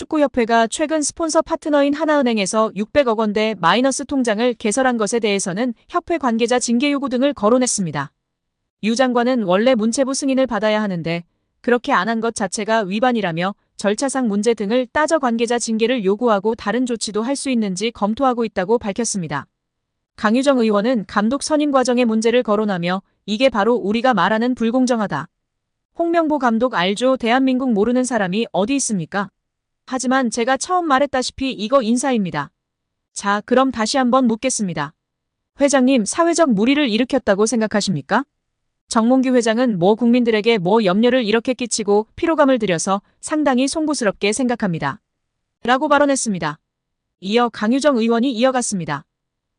축구협회가 최근 스폰서 파트너인 하나은행에서 600억 원대 마이너스 통장을 개설한 것에 대해서는 협회 관계자 징계 요구 등을 거론했습니다. 유 장관은 원래 문체부 승인을 받아야 하는데 그렇게 안 한 것 자체가 위반이라며 절차상 문제 등을 따져 관계자 징계를 요구하고 다른 조치도 할 수 있는지 검토하고 있다고 밝혔습니다. 강유정 의원은 감독 선임 과정의 문제를 거론하며 이게 바로 우리가 말하는 불공정하다. 홍명보 감독 알죠? 대한민국 모르는 사람이 어디 있습니까? 하지만 제가 처음 말했다시피 이거 인사입니다. 자, 그럼 다시 한번 묻겠습니다. 회장님, 사회적 물의를 일으켰다고 생각하십니까? 정몽규 회장은 국민들에게 염려를 이렇게 끼치고 피로감을 들여서 상당히 송구스럽게 생각합니다. 라고 발언했습니다. 이어 강유정 의원이 이어갔습니다.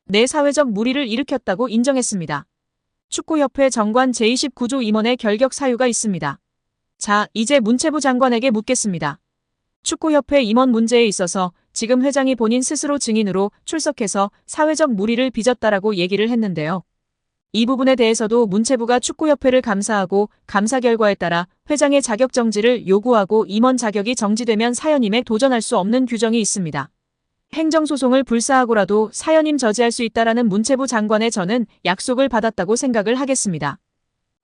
내 사회적 물의를 일으켰다고 인정했습니다. 축구협회 정관 제29조 임원의 결격 사유가 있습니다. 자, 이제 문체부 장관에게 묻겠습니다. 축구협회 임원 문제에 있어서 지금 회장이 본인 스스로 증인으로 출석해서 사회적 물의를 빚었다라고 얘기를 했는데요. 이 부분에 대해서도 문체부가 축구협회를 감사하고 감사 결과에 따라 회장의 자격 정지를 요구하고 임원 자격이 정지되면 사연임에 도전할 수 없는 규정이 있습니다. 행정소송을 불사하고라도 사연임 저지할 수 있다라는 문체부 장관의 저는 약속을 받았다고 생각을 하겠습니다.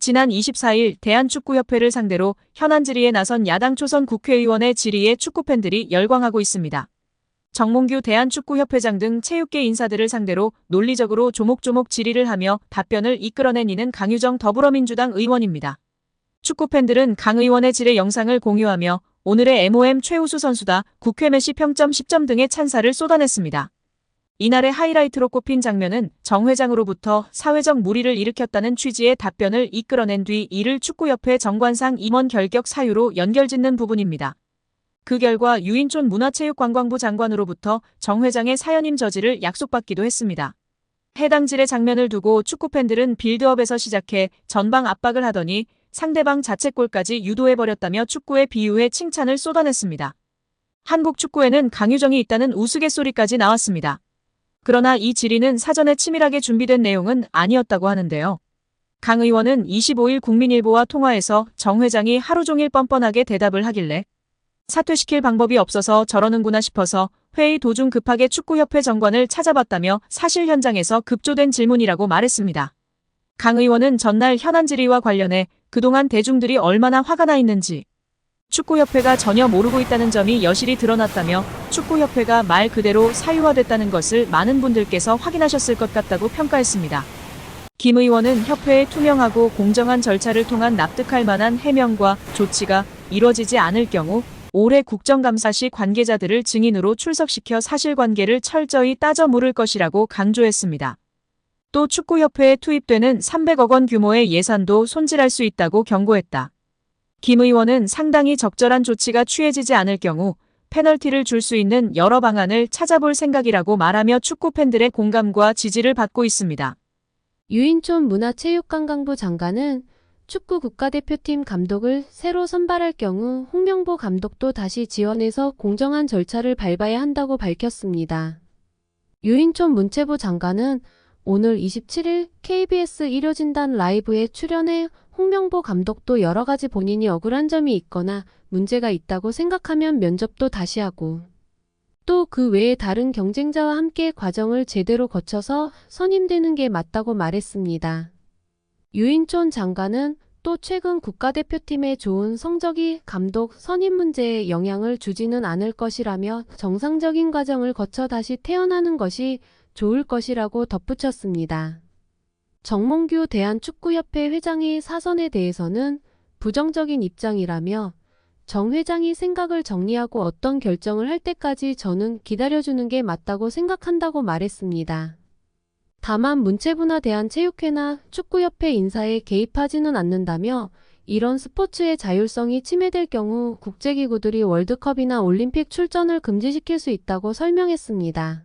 지난 24일 대한축구협회를 상대로 현안 질의에 나선 야당 초선 국회의원의 질의에 축구팬들이 열광하고 있습니다. 정몽규 대한축구협회장 등 체육계 인사들을 상대로 논리적으로 조목조목 질의를 하며 답변을 이끌어낸 이는 강유정 더불어민주당 의원입니다. 축구팬들은 강 의원의 질의 영상을 공유하며 오늘의 MOM 최우수 선수다, 국회 메시 평점 10점 등의 찬사를 쏟아냈습니다. 이날의 하이라이트로 꼽힌 장면은 정 회장으로부터 사회적 물의를 일으켰다는 취지의 답변을 이끌어낸 뒤 이를 축구협회 정관상 임원 결격 사유로 연결짓는 부분입니다. 그 결과 유인촌 문화체육관광부 장관으로부터 정 회장의 사연임 저지를 약속받기도 했습니다. 해당 질의 장면을 두고 축구팬들은 빌드업에서 시작해 전방 압박을 하더니 상대방 자책골까지 유도해버렸다며 축구에 비유해 칭찬을 쏟아냈습니다. 한국 축구에는 강유정이 있다는 우스갯소리까지 나왔습니다. 그러나 이 질의는 사전에 치밀하게 준비된 내용은 아니었다고 하는데요. 강 의원은 25일 국민일보와 통화에서 정 회장이 하루 종일 뻔뻔하게 대답을 하길래 사퇴시킬 방법이 없어서 저러는구나 싶어서 회의 도중 급하게 축구협회 정관을 찾아봤다며 사실 현장에서 급조된 질문이라고 말했습니다. 강 의원은 전날 현안 질의와 관련해 그동안 대중들이 얼마나 화가 나 있는지 축구협회가 전혀 모르고 있다는 점이 여실히 드러났다며 축구협회가 말 그대로 사유화됐다는 것을 많은 분들께서 확인하셨을 것 같다고 평가했습니다. 김 의원은 협회의 투명하고 공정한 절차를 통한 납득할 만한 해명과 조치가 이뤄지지 않을 경우 올해 국정감사 시 관계자들을 증인으로 출석시켜 사실관계를 철저히 따져 물을 것이라고 강조했습니다. 또 축구협회에 투입되는 300억 원 규모의 예산도 손질할 수 있다고 경고했다. 김 의원은 상당히 적절한 조치가 취해지지 않을 경우 페널티를 줄 수 있는 여러 방안을 찾아볼 생각이라고 말하며 축구팬들의 공감과 지지를 받고 있습니다. 유인촌 문화체육관광부 장관은 축구 국가대표팀 감독을 새로 선발할 경우 홍명보 감독도 다시 지원해서 공정한 절차를 밟아야 한다고 밝혔습니다. 유인촌 문체부 장관은 오늘 27일 KBS 일요진단 라이브에 출연해 홍명보 감독도 여러 가지 본인이 억울한 점이 있거나 문제가 있다고 생각하면 면접도 다시 하고 또 그 외에 다른 경쟁자와 함께 과정을 제대로 거쳐서 선임되는 게 맞다고 말했습니다. 유인촌 장관은 또 최근 국가대표팀의 좋은 성적이 감독 선임 문제에 영향을 주지는 않을 것이라며 정상적인 과정을 거쳐 다시 태어나는 것이 좋을 것이라고 덧붙였습니다. 정몽규 대한축구협회 회장의 사선에 대해서는 부정적인 입장이라며 정 회장이 생각을 정리하고 어떤 결정을 할 때까지 저는 기다려주는 게 맞다고 생각한다고 말했습니다. 다만 문체부나 대한체육회나 축구협회 인사에 개입하지는 않는다며 이런 스포츠의 자율성이 침해될 경우 국제기구들이 월드컵이나 올림픽 출전을 금지시킬 수 있다고 설명했습니다.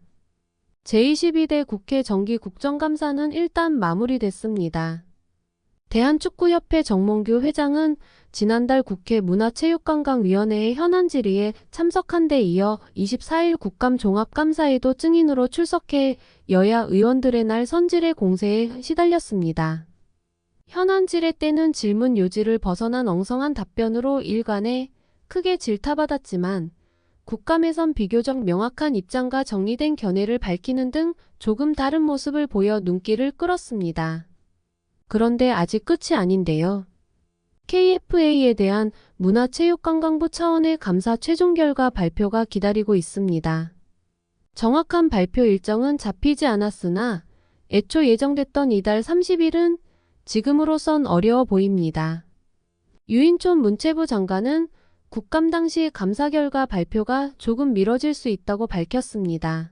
제22대 국회 정기 국정감사는 일단 마무리됐습니다. 대한축구협회 정몽규 회장은 지난달 국회 문화체육관광위원회의 현안 질의에 참석한 데 이어 24일 국감 종합감사에도 증인으로 출석해 여야 의원들의 날 선질의 공세에 시달렸습니다. 현안 질의 때는 질문 요지를 벗어난 엉성한 답변으로 일관해 크게 질타받았지만 국감에선 비교적 명확한 입장과 정리된 견해를 밝히는 등 조금 다른 모습을 보여 눈길을 끌었습니다. 그런데 아직 끝이 아닌데요. KFA에 대한 문화체육관광부 차원의 감사 최종 결과 발표가 기다리고 있습니다. 정확한 발표 일정은 잡히지 않았으나 애초 예정됐던 이달 30일은 지금으로선 어려워 보입니다. 유인촌 문체부 장관은 국감 당시 감사 결과 발표가 조금 미뤄질 수 있다고 밝혔습니다.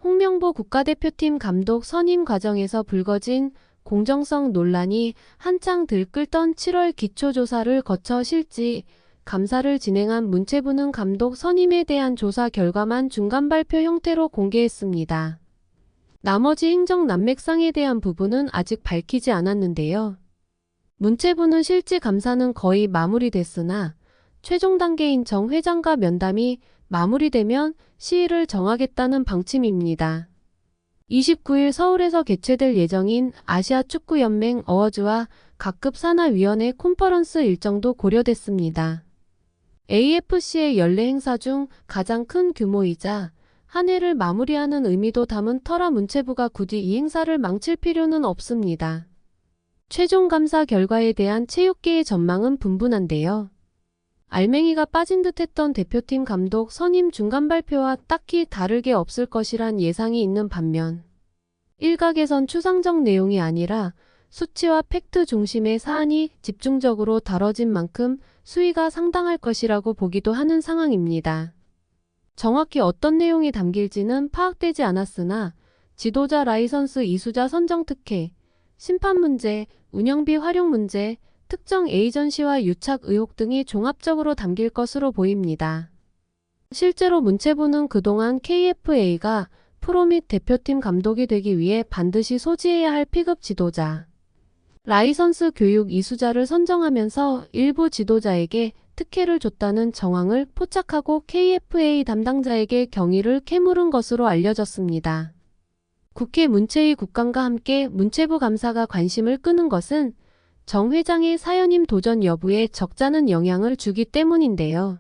홍명보 국가대표팀 감독 선임 과정에서 불거진 공정성 논란이 한창 들끓던 7월 기초조사를 거쳐 실지 감사를 진행한 문체부는 감독 선임에 대한 조사 결과만 중간 발표 형태로 공개했습니다. 나머지 행정 난맥상에 대한 부분은 아직 밝히지 않았는데요. 문체부는 실지 감사는 거의 마무리됐으나 최종 단계인 정 회장과 면담이 마무리되면 시일을 정하겠다는 방침입니다. 29일 서울에서 개최될 예정인 아시아축구연맹 어워즈와 각급 산하위원회 콘퍼런스 일정도 고려됐습니다. AFC의 연례 행사 중 가장 큰 규모이자 한 해를 마무리하는 의미도 담은 터라 문체부가 굳이 이 행사를 망칠 필요는 없습니다. 최종 감사 결과에 대한 체육계의 전망은 분분한데요. 알맹이가 빠진 듯했던 대표팀 감독 선임 중간 발표와 딱히 다를 게 없을 것이란 예상이 있는 반면 일각에선 추상적 내용이 아니라 수치와 팩트 중심의 사안이 집중적으로 다뤄진 만큼 수위가 상당할 것이라고 보기도 하는 상황입니다. 정확히 어떤 내용이 담길지는 파악되지 않았으나 지도자 라이선스 이수자 선정 특혜, 심판 문제, 운영비 활용 문제, 특정 에이전시와 유착 의혹 등이 종합적으로 담길 것으로 보입니다. 실제로 문체부는 그동안 KFA가 프로 및 대표팀 감독이 되기 위해 반드시 소지해야 할 P급 지도자, 라이선스 교육 이수자를 선정하면서 일부 지도자에게 특혜를 줬다는 정황을 포착하고 KFA 담당자에게 경위를 캐물은 것으로 알려졌습니다. 국회 문체위 국감과 함께 문체부 감사가 관심을 끄는 것은 정 회장의 사연임 도전 여부에 적잖은 영향을 주기 때문인데요.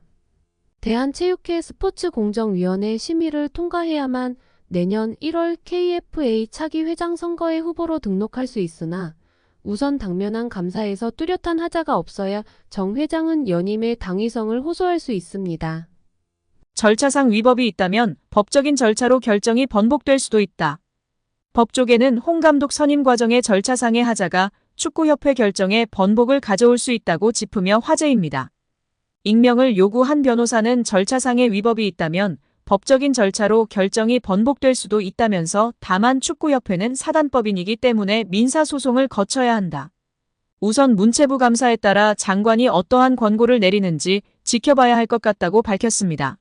대한체육회 스포츠공정위원회 심의를 통과해야만 내년 1월 KFA 차기 회장 선거에 후보로 등록할 수 있으나 우선 당면한 감사에서 뚜렷한 하자가 없어야 정 회장은 연임의 당위성을 호소할 수 있습니다. 절차상 위법이 있다면 법적인 절차로 결정이 번복될 수도 있다. 법조계는 홍 감독 선임 과정의 절차상의 하자가 축구협회 결정에 번복을 가져올 수 있다고 짚으며 화제입니다. 익명을 요구한 변호사는 절차상의 위법이 있다면 법적인 절차로 결정이 번복될 수도 있다면서 다만 축구협회는 사단법인이기 때문에 민사소송을 거쳐야 한다. 우선 문체부 감사에 따라 장관이 어떠한 권고를 내리는지 지켜봐야 할 것 같다고 밝혔습니다.